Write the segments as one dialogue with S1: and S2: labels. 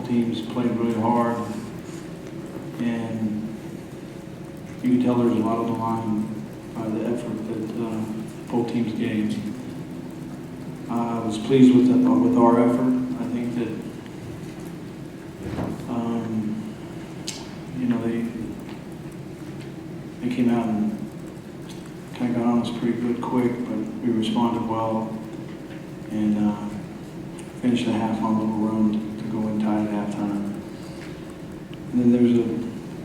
S1: both teams played really hard, and you can tell there's a lot on the line by the effort that both teams gave. I was pleased with our effort. I think that they came out and kind of got on us pretty good quick, but we responded well and finished the half on a little run to go in tied at halftime. And then there was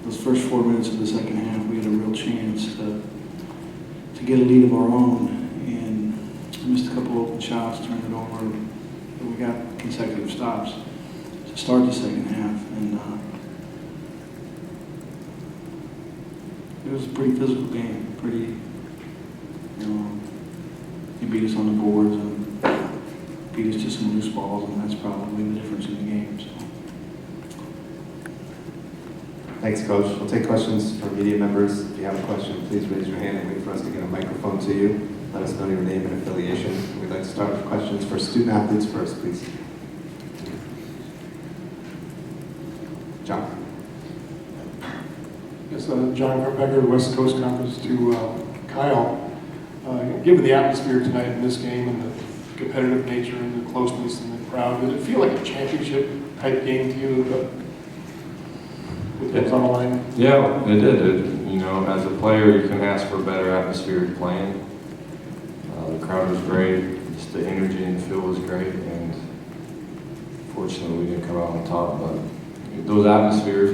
S1: those first 4 minutes of the second half, we had a real chance to get a lead of our own, and missed a couple open shots, turned it over, but we got consecutive stops to start the second half, and it was a pretty physical game. He beat us on the boards and beat us to some loose balls, and that's probably the difference in the game. So.
S2: Thanks, Coach. We'll take questions from media members. If you have a question, please raise your hand and wait for us to get a microphone to you. Let us know your name and affiliation. We'd like to start with questions for student athletes first, please. John.
S3: Yes, John Carpecker, West Coast Conference, to Kyle. Given the atmosphere tonight in this game and the competitive nature and the closeness and the crowd, did it feel like a championship type game to you with those on the line?
S4: Yeah, it did. As a player, you can ask for a better atmosphere playing. The crowd was great, just the energy and the feel was great, and fortunately we didn't come out on top. But those atmospheres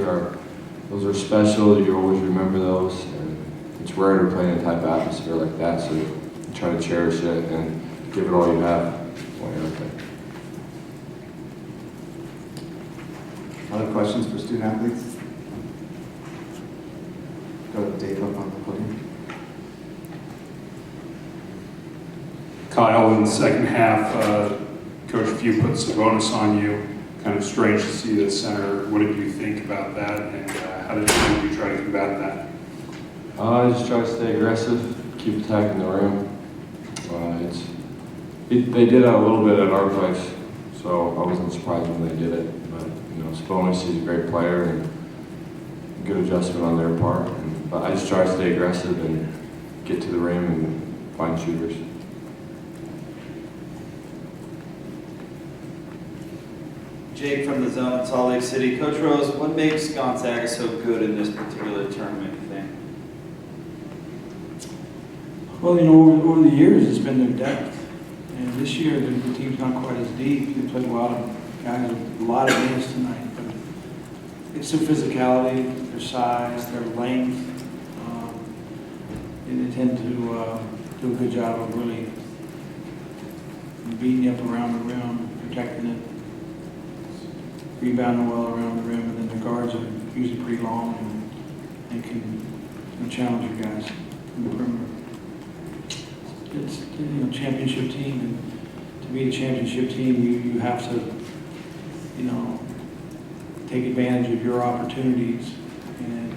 S4: those are special. You always remember those, and it's rare to play in a type of atmosphere like that. So you try to cherish it and give it all you have while you're out there.
S2: Other questions for student athletes? Go to Dave up on the podium.
S5: Kyle, in the second half, Coach Few put some bonus on you. Kind of strange to see the center. What did you think about that, and how did you try to combat that?
S4: I just try to stay aggressive, keep attacking the rim. They did that a little bit at our place, so I wasn't surprised when they did it. But Bonus, he's a great player and good adjustment on their part. But I just try to stay aggressive and get to the rim and find shooters.
S6: Jake from the Zone in Salt Lake City. Coach Rose, what makes Gonzaga so good in this particular tournament, you think?
S1: Well, over the years, it's been their depth. And this year, the team's not quite as deep. They played a lot of guys with a lot of minutes tonight. But it's their physicality, their size, their length. And they tend to do a good job of really beating you up around the rim, protecting it, rebounding well around the rim, and then the guards are usually pretty long and can challenge you guys from the perimeter. It's championship team, and to be a championship team, you have to take advantage of your opportunities. And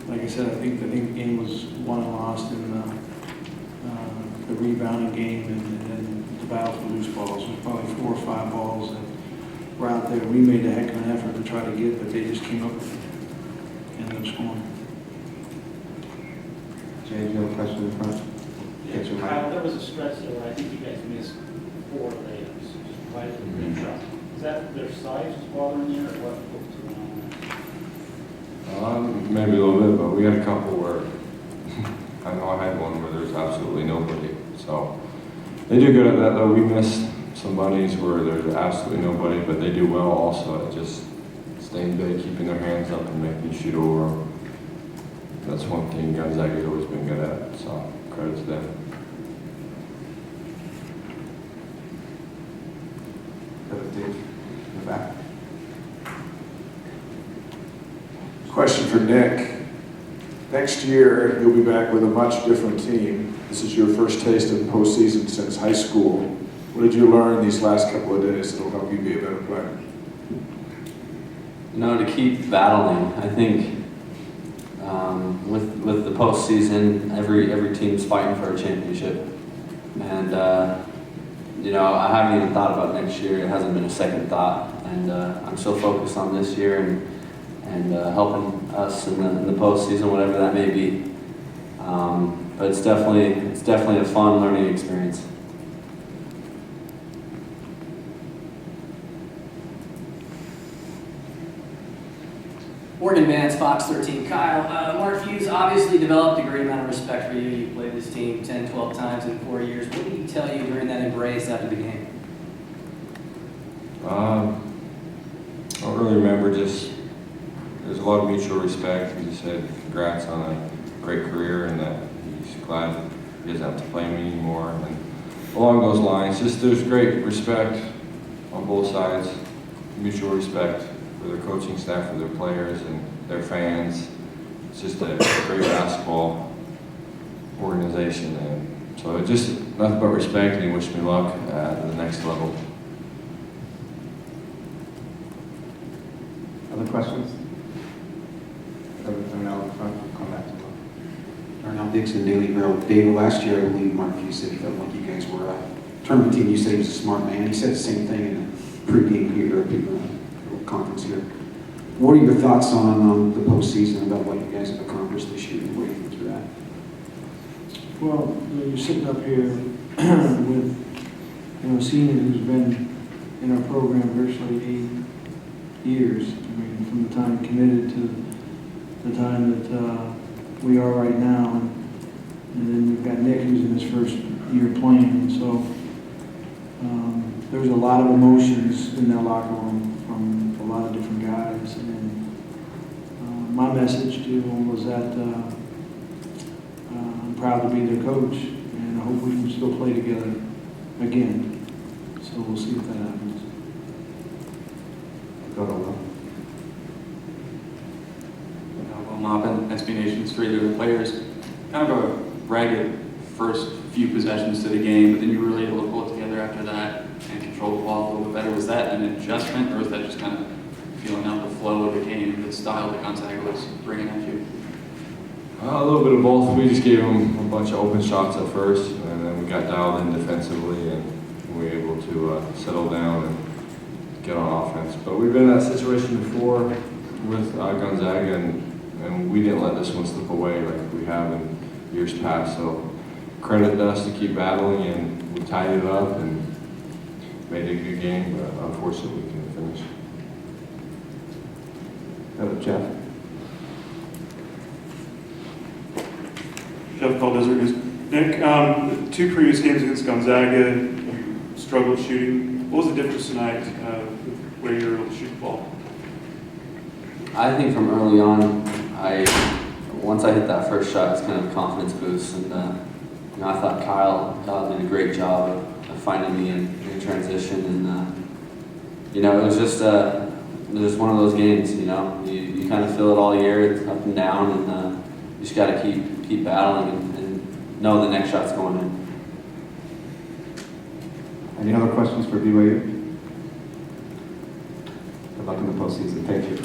S1: like I said, I think the game was won and lost in the rebounding game and the battle for loose balls. There's probably 4 or 5 balls that were out there. We made a heck of an effort to try to get, but they just came up with it and ended up scoring.
S2: Jay, do you have a question in front?
S7: Yeah, Kyle, there was a stretch there where I think you guys missed 4 layups, right at the rim shot. Is that their size was bothering you, or what was going on there?
S4: Maybe a little bit, but we had a couple where I know I had one where there's absolutely nobody. So they do good at that, though. We missed some bunnies where there's absolutely nobody, but they do well also at just staying big, keeping their hands up, and making you shoot over them. That's one thing Gonzaga's always been good at, so credit to them.
S2: Dave, in the back.
S8: Question for Nick. Next year, you'll be back with a much different team. This is your first taste of postseason since high school. What did you learn these last couple of days that will help you be a better player?
S9: To keep battling. I think with the postseason, every team's fighting for a championship, and I haven't even thought about next year. It hasn't been a second thought. and I'm so focused on this year and helping us in the postseason, whatever that may be. But it's definitely a fun learning experience.
S10: Morgan Vance, Fox 13. Kyle, Mark Hughes obviously developed a great amount of respect for you. You played this team 10, 12 times in 4 years. What did he tell you during that embrace after the game?
S4: I don't really remember, just there's a lot of mutual respect. He just said congrats on a great career and that he's glad he doesn't have to play me anymore. And along those lines, just there's great respect on both sides, mutual respect for their coaching staff, for their players and their fans. It's just a great basketball organization, and so just nothing but respect, and he wished me luck at the next level.
S2: Other questions? Darnell in front, we'll come back to you.
S11: Darnell Dixon, Daily Herald. David, last year I believe Mark Hughes said he felt like you guys were a tournament team. You said he was a smart man. He said the same thing in the pregame here, conference here. What are your thoughts on the postseason, about what you guys have accomplished this year, and where you think you're at?
S1: Well, you're sitting up here with, a senior who's been in our program virtually 8 years. I mean, from the time committed to the time that we are right now. And then we've got Nick, who's in his first year playing. And so there's a lot of emotions in that locker room from a lot of different guys. And my message to them was that I'm proud to be their coach, and I hope we can still play together again. So we'll see if that happens.
S2: Go to Will.
S12: Will Maupin, SB Nation's for either of the players. Kind of a ragged first few possessions to the game, but then you were really able to pull it together after that and control the ball a little bit better. Was that an adjustment, or was that just kind of feeling out the flow of the game, the style that Gonzaga was bringing at you?
S4: A little bit of both. We just gave them a bunch of open shots at first, and then we got dialed in defensively, and we were able to settle down and get on offense. But we've been in that situation before with Gonzaga, and we didn't let this one slip away like we have in years past. So credit to us to keep battling, and we tied it up and made it a good game, but unfortunately we couldn't finish.
S2: Jeff.
S5: Jeff Paul Desert News. Nick, 2 previous games against Gonzaga, you struggled shooting. What was the difference tonight with where you were able to shoot the ball?
S9: I think from early on, once I hit that first shot, it's kind of a confidence boost, and I thought Kyle did a great job of finding me in transition, and it was just one of those games. You kind of feel it all year, it's up and down, and you just got to keep battling and know the next shot's going in.
S2: Any other questions for BYU? Good luck in the postseason. Thank you.